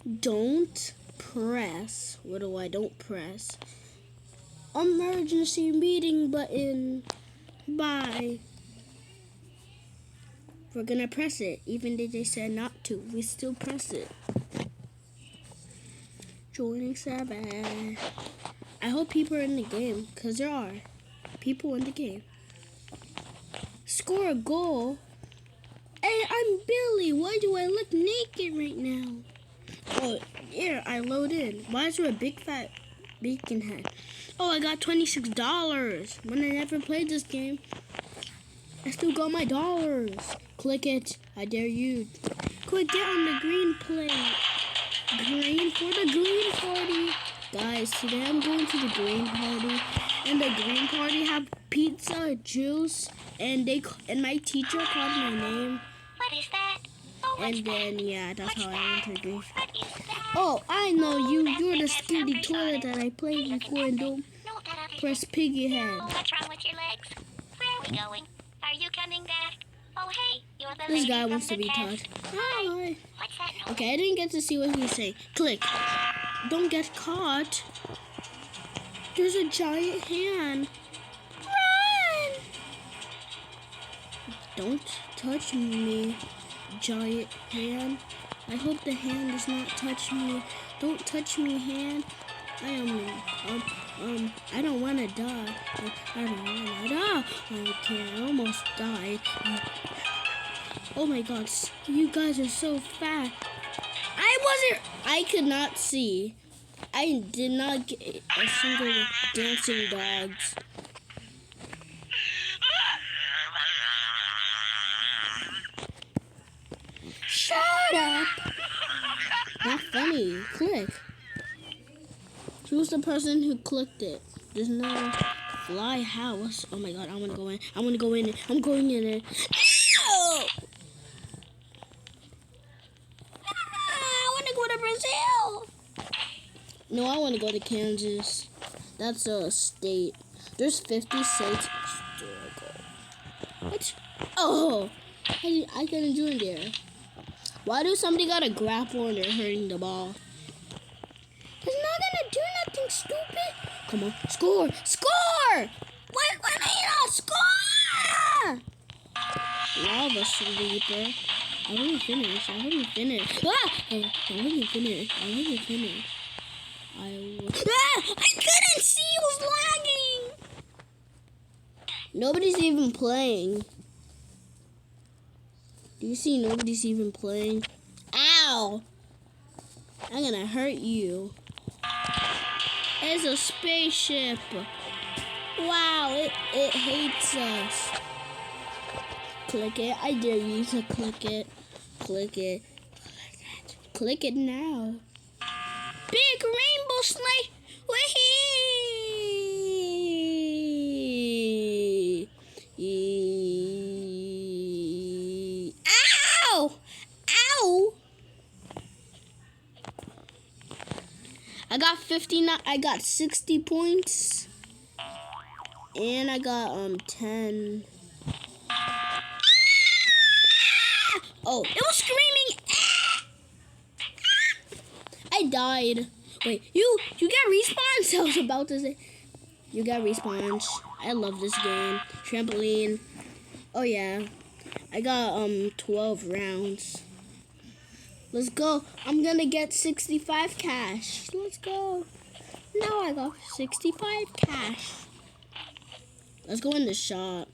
Don't press. What do I don't press? Emergency meeting button. Bye. We're gonna press it, even though they said not to. We still press it. Joining server. I hope people are in the game, because there are people in the game. Score a goal. Hey, I'm Billy. Why do I look naked right now? Oh, yeah, I load in. Why is there a big fat bacon head? Oh, I got $26. When I never played this game, I still got my dollars. Click it. I dare you. Quick, get on the green plate. Green for the green party. Guys, today I'm going to the green party. And the green party have pizza, juice, and my teacher called my name. What is that? Oh, And then, yeah, that's how I went to the green. What is that? Oh, I know you. You're the scary toilet that I played before and don't No, that other press piggy head. Oh, what's wrong with your legs? Where are we going? Are you coming back? Oh, hey, you're the This lady guy from wants to the be test. touched. Hi. What's that noise? Okay, I didn't get to see what he's saying. Click. Don't get caught. There's a giant hand. Run! Don't touch me, giant hand. I hope the hand does not touch me. Don't touch me, hand. I don't want to die. I don't want to die. I almost died. Oh my God, you guys are so fat. I could not see. I did not get a single dancing dogs. Shut up. Not funny. Click. Who's the person who clicked it? There's no fly house. Oh my God, I want to go in. I want to go in. I'm going in it. No! I want to go to Brazil. No, I want to go to Kansas. That's a state. There's 50 states. Historical. What? Oh, I couldn't join there. Why do somebody got a grapple and they're hurting the ball? It's not gonna do nothing, stupid. Come on, score, score! Why not score? Lava sweeper. I already finished. Ah! I already finished. I couldn't see. It was lagging. Nobody's even playing. Do you see nobody's even playing? Ow! I'm gonna hurt you. It's a spaceship. Wow, it hates us. Click it. I dare you to click it. Click it. Click it now. Big rainbow sleigh. Wee. Ow! Ow! I got 59. I got 60 points. And I got 10. Oh, it was screaming. I died. Wait, you got respawns? I was about to say. You got respawns. I love this game. Trampoline. Oh yeah. I got 12 rounds. Let's go. I'm gonna get 65 cash. Let's go. Now I got 65 cash. Let's go in the shop.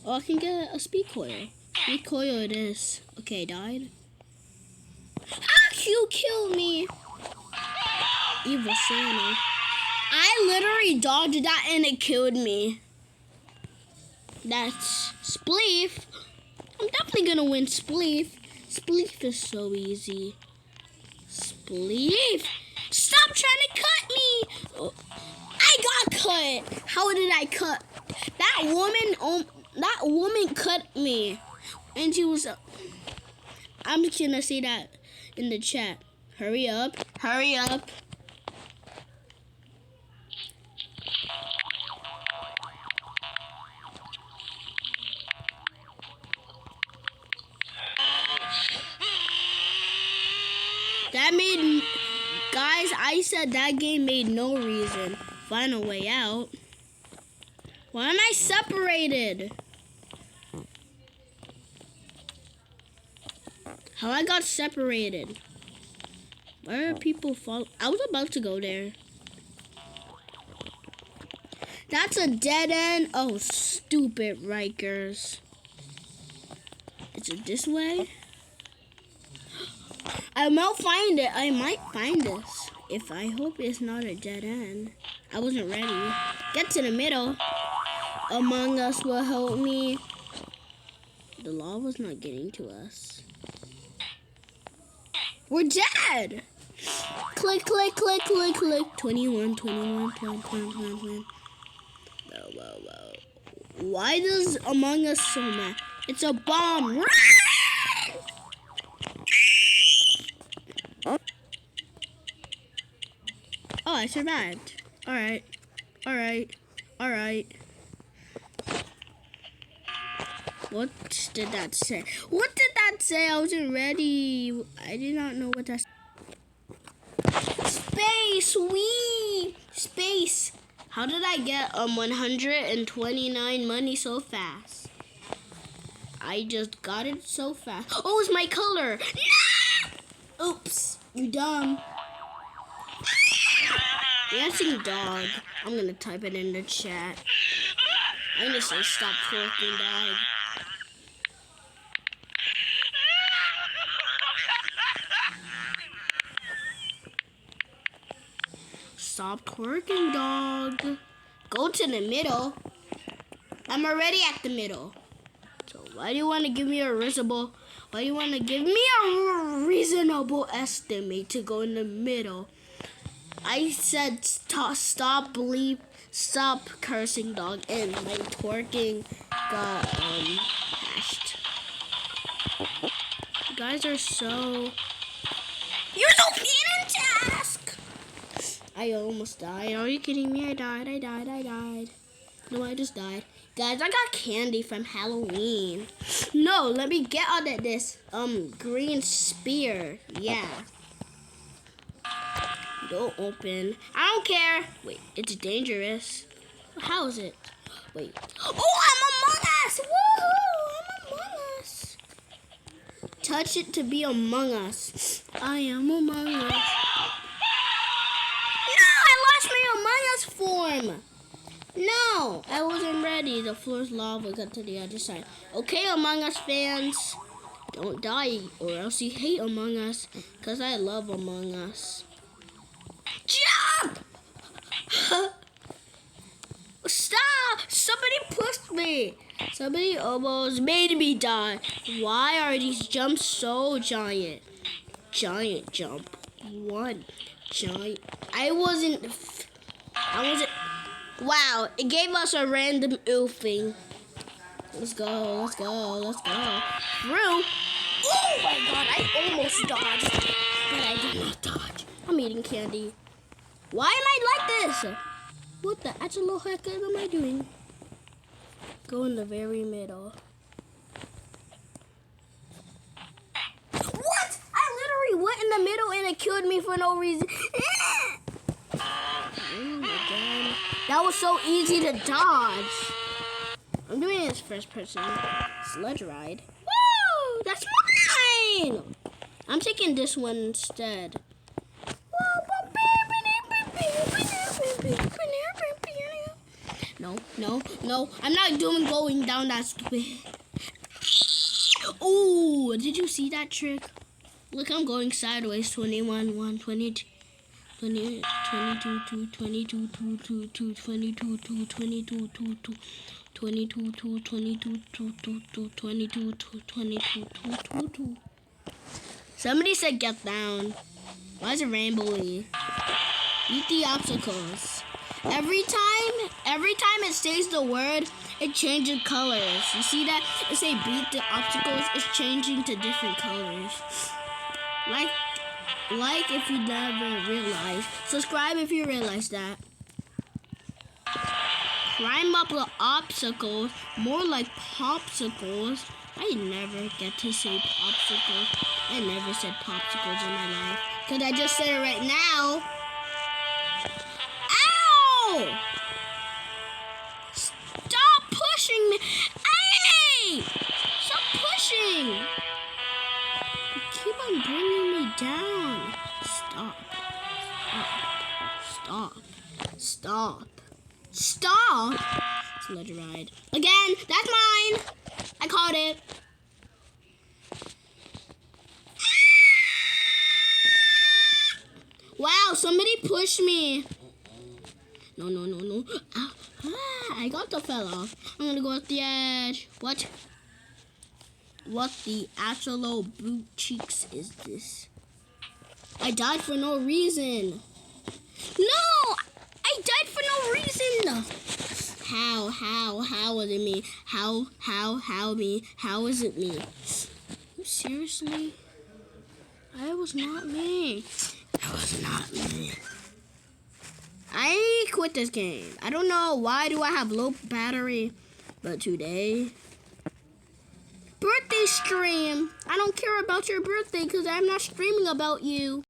Oh, I can get a speed coil. Speed coil it is. Okay, died. Ah, you killed me. Evil Santa. I literally dodged that and it killed me. That's Spleef. I'm definitely gonna win Spleef. Spleef is so easy. Spleef! Stop trying to cut me! Oh, I got cut! How did I cut? That woman cut me. And she was... I'm just gonna say that in the chat. Hurry up. Hurry up. That made, guys, I said that game made no reason. Find a way out. Why am I separated? How I got separated? Why are people fall? I was about to go there. That's a dead end. Oh, stupid Rikers. Is it this way? I might find it. I might find this. If I hope it's not a dead end. I wasn't ready. Get to the middle. Among Us will help me. The lava's not getting to us. We're dead. Click, click, click, click, click. 21, 21, 20, 20, 20, 20. Whoa. Why does Among Us so mad? It's a bomb. Run! Oh, I survived. Alright. What did that say? What did that say? I wasn't ready. I did not know what that said. Space! Wee! Space! How did I get 129 money so fast? I just got it so fast. Oh, it's my color! No! Oops. You dumb. Dancing dog. I'm gonna type it in the chat. I'm gonna say stop twerking, dog. Stop twerking, dog. Go to the middle. I'm already at the middle. So why do you want to give me a reasonable? Why do you want to give me a reasonable estimate to go in the middle? I said stop cursing, dog, and my twerking got hashed. You guys are so. You're so being task. I almost died. Are you kidding me? I died. No, I just died. Guys, I got candy from Halloween. No, let me get out of this green spear. Yeah. Don't open. I don't care. Wait, it's dangerous. How is it? Wait. Oh, I'm Among Us! Woohoo! I'm Among Us. Touch it to be Among Us. I am Among Us. No, I lost my Among Us form. No, I wasn't ready. The floor's lava. Got to the other side. Okay, Among Us fans. Don't die or else you hate Among Us. Because I love Among Us. Jump! Stop! Somebody pushed me. Somebody almost made me die. Why are these jumps so giant? Giant jump. One giant. I wasn't. Wow, it gave us a random oofing. Let's go. Through. Oh my god, I almost dodged. But I did not dodge. I'm eating candy. Why am I like this? What the actual heck am I doing? Go in the very middle. What? I literally went in the middle and it killed me for no reason. Oh my god. That was so easy to dodge. I'm doing this first person sledge ride. Woo! That's mine! I'm taking this one instead. No. I'm not doing going down that stupid. Oh, did you see that trick? Look, I'm going sideways. 21, 1, 22. 22, 22, 22, 22, 22, 22, 22, 22, 22, 22, 22. Somebody said get down. Why is it rainbowy? Beat the obstacles. Every time it says the word, it changes colors. You see that? It say beat the obstacles, it's changing to different colors. Like if you never realized. Subscribe if you realize that. Climb up the obstacles, more like popsicles. I never get to say popsicles. I never said popsicles in my life. Because I just said it right now. Ow! Stop pushing me. Hey! Stop pushing. You keep on bringing me down. Stop. Stop. Stop. Stop. It's a ledge ride. Again, that's mine. I caught it. Wow, somebody pushed me. No. I got the fella. I'm gonna go at the edge. What? What the actual boot cheeks is this? I died for no reason. No! I died for no reason. How was it me? How me? How is it me? Seriously? I was not me. That was not me. I quit this game. I don't know why do I have low battery, but today, birthday stream. I don't care about your birthday because I'm not streaming about you.